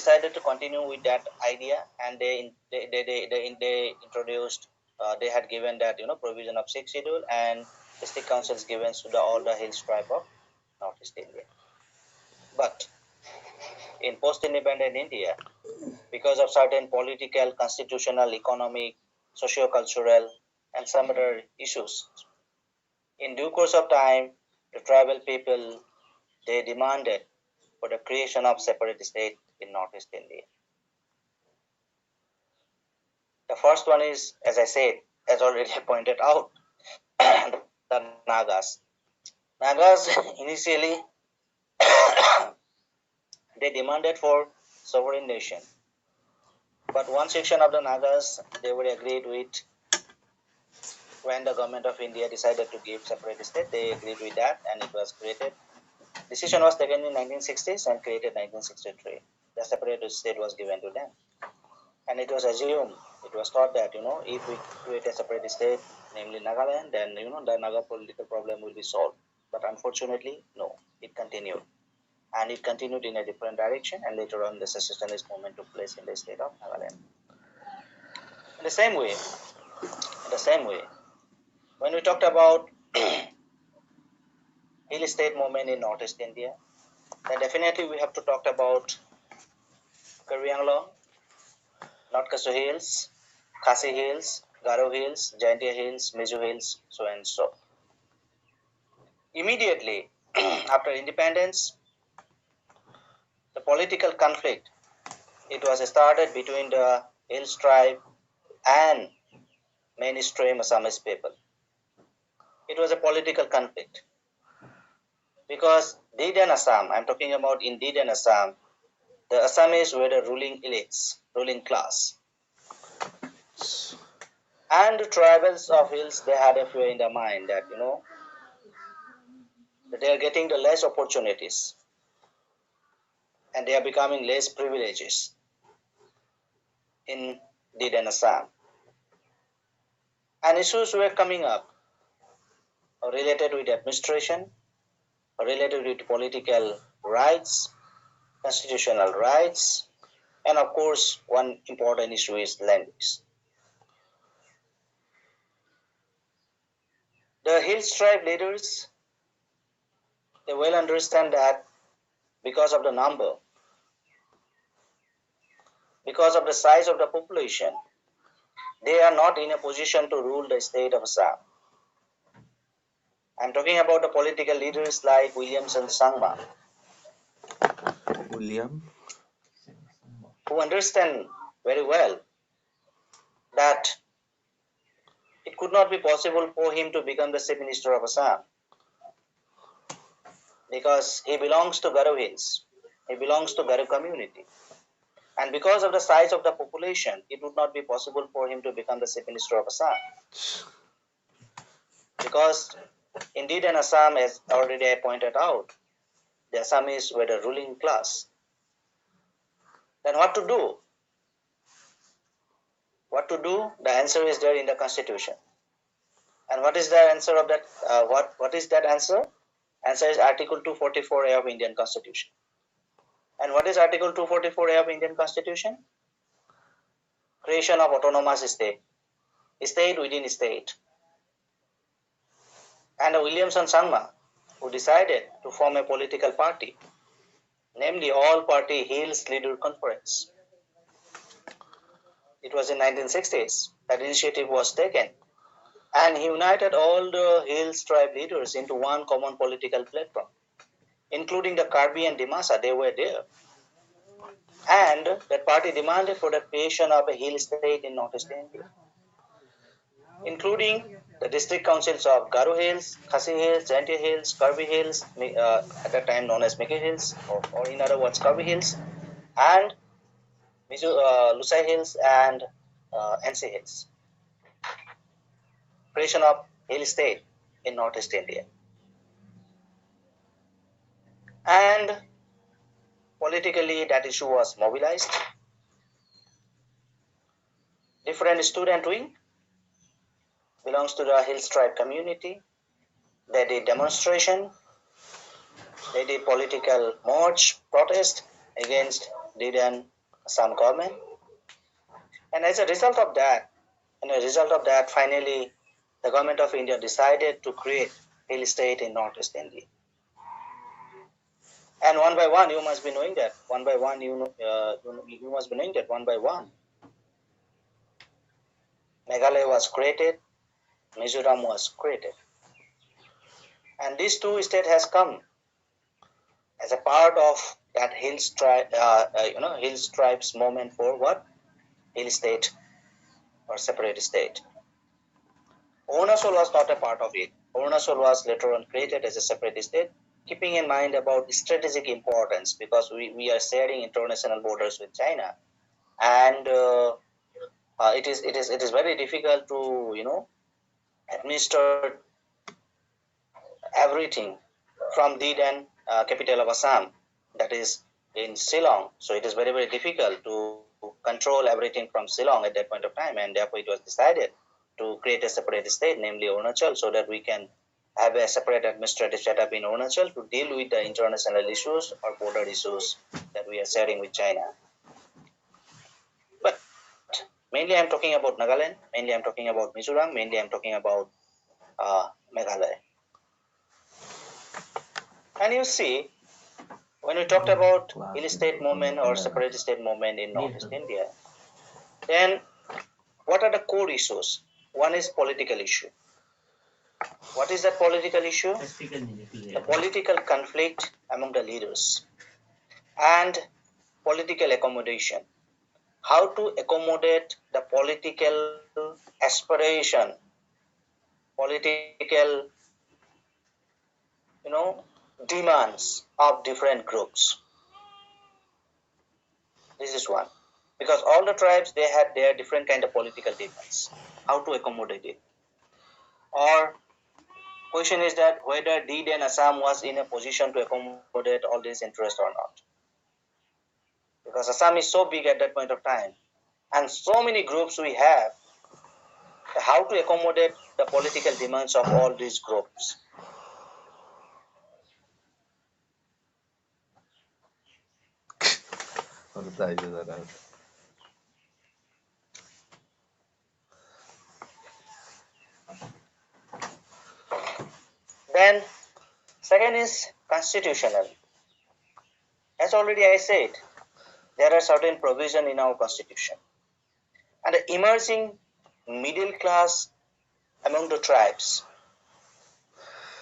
decided to continue with that idea, and they introduced. They had given that provision of 6th schedule and district councils given to all the hills tribe of Northeast India. But in post-independent India, because of certain political, constitutional, economic, socio-cultural, and some other issues, in due course of time, the tribal people, they demanded for the creation of separate state in Northeast India. The first one is, as I said, as already pointed out, the Nagas. Nagas initially they demanded for sovereign nation, but one section of the Nagas they were agreed with. When the government of India decided to give separate state, they agreed with that, and it was created. Decision was taken in 1960s and created 1963. The separate state was given to them, and it was assumed, it was thought that if we create a separate state, namely Nagaland, then the Naga political problem will be solved. But unfortunately, no, it continued, and it continued in a different direction. And later on, the secessionist movement took place in the state of Nagaland. In the same way, when we talked about hill state movement in Northeast India, then definitely we have to talk about Karbi Anglong, North Kasu Hills, Khasi Hills, Garo Hills, Jaintia Hills, Mizo Hills, so and so. Immediately after independence, the political conflict, it was started between the Hills tribe and mainstream Assamese people. It was a political conflict because Didan Assam, I'm talking about in Didan Assam, the Assamese were the ruling elites, ruling class. And the tribals of hills, they had a fear in their mind that, that they are getting the less opportunities and they are becoming less privileges in Didan Assam. And issues were coming up related with administration, related with political rights, constitutional rights, and of course, one important issue is language. The Hills tribe leaders, they well understand that because of the number, because of the size of the population, they are not in a position to rule the state of Assam. I'm talking about the political leaders like Williamson Sangma, who understand very well that it could not be possible for him to become the Chief Minister of Assam because he belongs to Garo Hills, he belongs to Garo community. And because of the size of the population, it would not be possible for him to become the Chief Minister of Assam. Because indeed in Assam, as already I pointed out, the Assamese were the ruling class. Then what to do? What to do? The answer is there in the Constitution. And what is the answer of that? What is that answer? Answer is Article 244A of Indian Constitution. And what is Article 244A of Indian Constitution? Creation of autonomous state, state within state. And Williamson Sangma, who decided to form a political party, namely All Party Hills Leader Conference. It was in 1960s that initiative was taken, and he united all the Hills tribe leaders into one common political platform, including the Karbi and Dimasa. They were there. And that party demanded for the creation of a hill state in Northeast India, including the district councils of Garo Hills, Khasi Hills, Jaintia Hills, Karbi Hills, at that time known as Miki Hills, or in other words, Karbi Hills, and Lusai Hills and NC Hills. Creation of hill state in Northeast India. And politically, that issue was mobilized. Different student wing belongs to the Hills tribe community. They did demonstration. They did political march, protest against Didan Assam government. And as a result of that, finally, the government of India decided to create hill state in Northeast India. And one by one, you must be knowing that. One by one, you must be knowing that one by one. Meghalaya was created, Mizoram was created. And these two states has come as a part of that hills tribes movement for what? Hill state or separate state. Arunachal was not a part of it. Arunachal was later on created as a separate state, keeping in mind about strategic importance because we are sharing international borders with China, and it is very difficult to administer everything from the then capital of Assam, that is in Shillong. So it is very, very difficult to control everything from Shillong at that point of time, and therefore it was decided to create a separate state, namely Arunachal, so that we can have a separate administrative setup in Arunachal to deal with the international issues or border issues that we are sharing with China. But mainly I'm talking about Nagaland, mainly I'm talking about Mizoram, mainly I'm talking about Meghalaya. And you see, when we talked about hill state movement or separate state movement in Northeast India, then what are the core issues? One is political issue. What is that political issue? The political conflict among the leaders and political accommodation. How to accommodate the political aspiration, political demands of different groups. This is one. Because all the tribes, they had their different kind of political demands. How to accommodate it? Or question is that whether Deed and Assam was in a position to accommodate all these interests or not. Because Assam is so big at that point of time, and so many groups we have, how to accommodate the political demands of all these groups. Then, second is constitutional. As already I said, there are certain provisions in our constitution. And the emerging middle class among the tribes,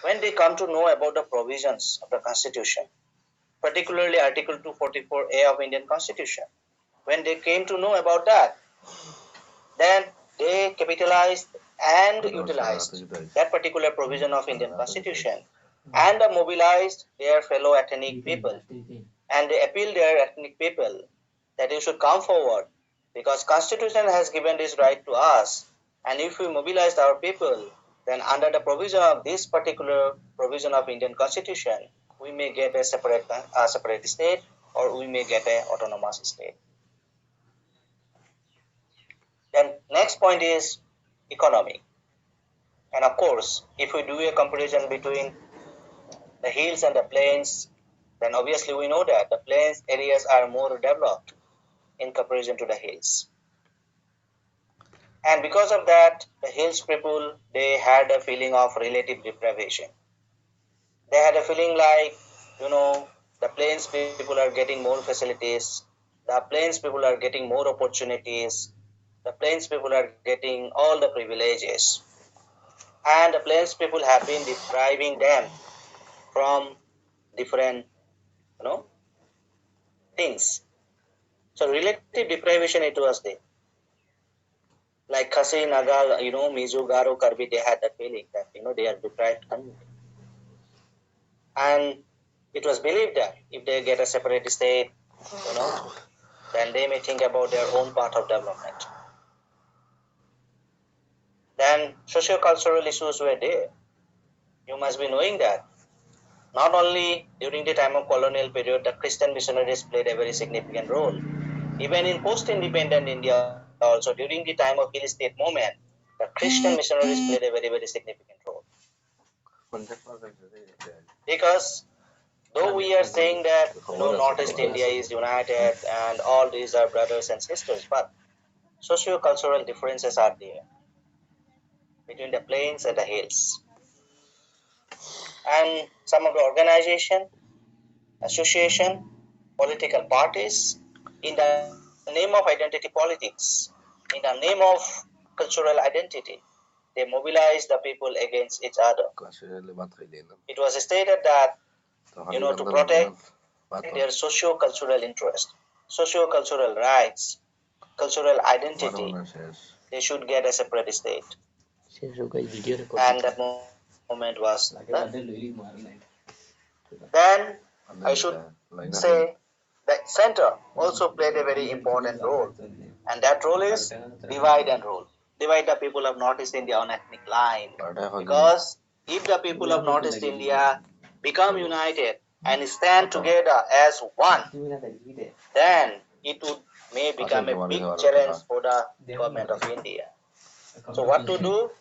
when they come to know about the provisions of the constitution, particularly Article 244A of Indian Constitution, when they came to know about that, then they capitalized and utilized that particular provision of Indian Constitution and mobilized their fellow ethnic people, and they appealed their ethnic people that you should come forward because Constitution has given this right to us, and if we mobilize our people, then under the provision of this particular provision of Indian Constitution, we may get a separate state or we may get an autonomous state. Then next point is economy. And of course, if we do a comparison between the hills and the plains, then obviously we know that the plains areas are more developed in comparison to the hills. And because of that, the hills people, they had a feeling of relative deprivation. They had a feeling like, the plains people are getting more facilities, the plains people are getting more opportunities, the plains people are getting all the privileges. And the plains people have been depriving them from different, things. So relative deprivation it was there. Like Khasi, Naga, Mizo, Garo, Karbi, they had that feeling that, they are deprived community. And it was believed that if they get a separate state, then they may think about their own part of development. Then socio-cultural issues were there. You must be knowing that. Not only during the time of colonial period, the Christian missionaries played a very significant role. Even in post-independent India, also during the time of hill state movement, the Christian missionaries played a very, very significant role. Because Though we are saying that Northeast India is united and all these are brothers and sisters, but socio-cultural differences are there between the plains and the hills. And some of the organization, association, political parties, in the name of identity politics, in the name of cultural identity, they mobilize the people against each other. It was stated that, to protect their socio-cultural interest, socio-cultural rights, cultural identity, they should get a separate state. And that moment was done. Then I should say that center also played a very important role, and that role is divide and rule. Divide the people of Northeast India on ethnic line, because if the people of Northeast India become united and stand together as one, then it would may become a big challenge for the government of India. So what to do?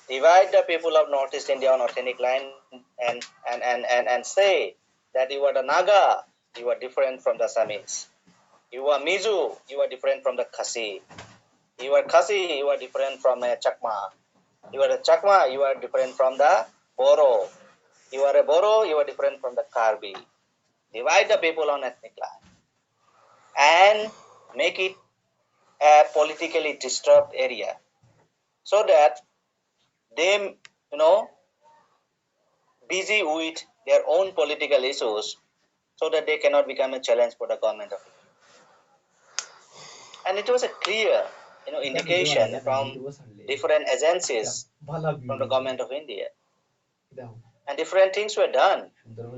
Divide the people of Northeast India on ethnic line and say that you are the Naga, you are different from the Samis. You are Mizu, you are different from the Khasi. You are Khasi, you are different from a Chakma. You are a Chakma, you are different from the Boro. You are a Boro, you are different from the Karbi. Divide the people on ethnic line and make it a politically disturbed area, so that they, busy with their own political issues, so that they cannot become a challenge for the government of India. And it was a clear, indication from different agencies from the government of India. And different things were done.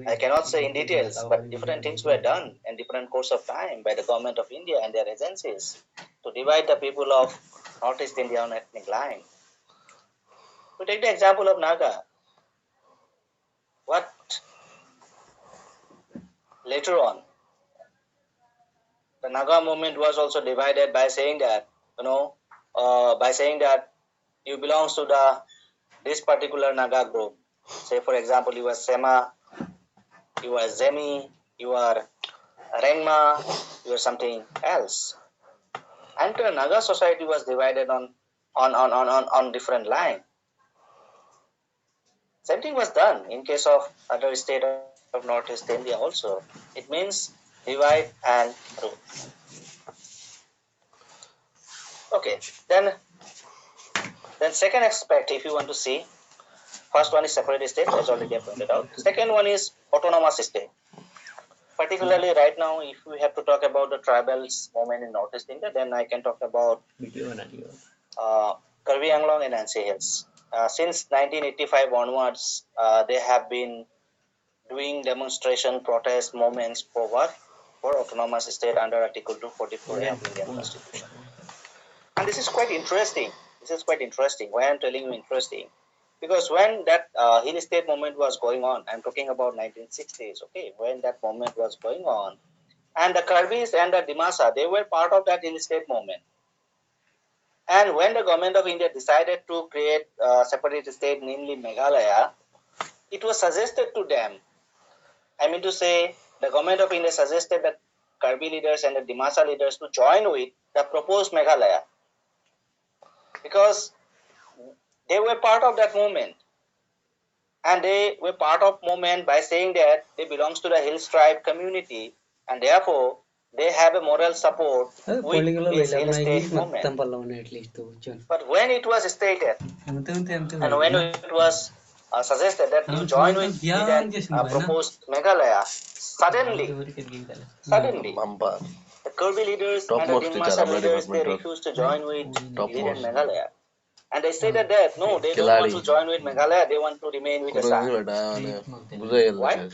I cannot say in details, but different things were done in different course of time by the government of India and their agencies to divide the people of Northeast India on ethnic line. To take the example of Naga, what later on, the Naga movement was also divided by saying that, you belongs to this particular Naga group. Say, for example, you are Sema, you are Zemi, you are Rengma, you are something else. And the Naga society was divided on different line. Same thing was done in case of other state of Northeast India also. It means divide and rule. Okay, then second aspect, if you want to see, first one is separate state, as already I pointed out. Second one is autonomous state. Particularly right now, if we have to talk about the tribals movement in Northeast India, then I can talk about Karbi Anglong and Nancy Hills. Since 1985 onwards, they have been doing demonstration, protest movements for what? For autonomous state under Article 244A of Indian Constitution. And this is quite interesting. Why I'm telling you interesting? Because when that hill state movement was going on, I'm talking about 1960s, okay, when that movement was going on, and the Karbis and the Dimasa, they were part of that hill state movement. And when the government of India decided to create a separate state, namely Meghalaya, it was suggested to them, I mean to say, the government of India suggested the Karbi leaders and the Dimasa leaders to join with the proposed Meghalaya, because they were part of that movement. And they were part of movement by saying that they belongs to the Hills tribe community, and therefore they have a moral support with this Hill state movement. But when it was stated, and when it was suggested that you join with the proposed Meghalaya, suddenly, the Kirby leaders and the Dimasa leaders, they refused to join with Meghalaya. And they stated that no, they don't want to join with Meghalaya, they want to remain with Assam. Why?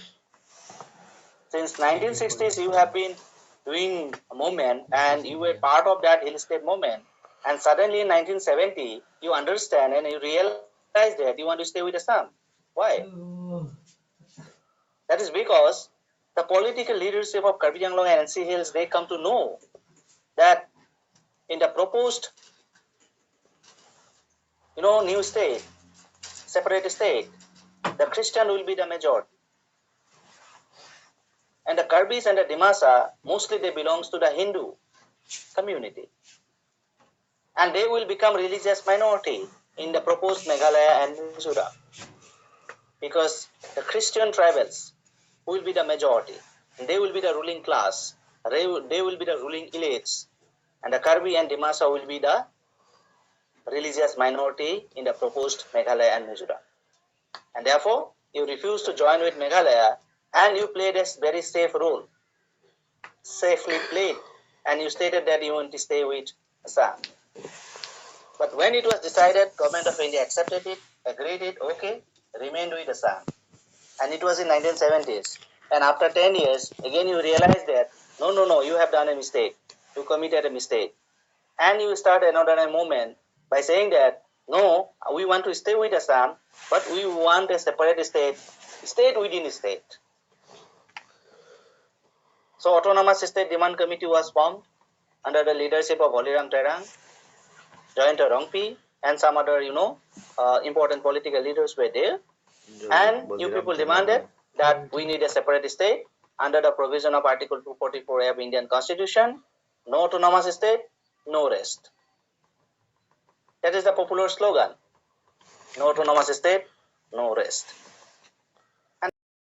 Since 1960s, you have been doing a movement and you were part of that hill state movement. And suddenly in 1970, you understand and you realize that you want to stay with Assam. Why? That is because the political leadership of Karbi Anglong and NC Hills, they come to know that in the proposed new state, separate state, the Christian will be the majority. And the Karbis and the Dimasa, mostly they belongs to the Hindu community. And they will become religious minority in the proposed Meghalaya and Mizoram. Because the Christian tribals will be the majority. They will be the ruling class. They will be the ruling elites. And the Karbi and Dimasa will be the religious minority in the proposed Meghalaya and Mizoram. And therefore, you refuse to join with Meghalaya and you played a very safe role. Safely played. And you stated that you want to stay with Assam. But when it was decided, Government of India accepted it, agreed it, okay, remained with Assam. And it was in 1970s. And after 10 years, again you realize that, no, you have done a mistake. You committed a mistake. And you start another movement by saying that, no, we want to stay with Assam, but we want a separate state within a state. So Autonomous State Demand Committee was formed under the leadership of Holiram Terang, Jayanta Rongpi, and some other, important political leaders were there. And you people demanded that we need a separate state under the provision of Article 244A of Indian Constitution. No autonomous state, no rest. That is the popular slogan. No autonomous state, no rest.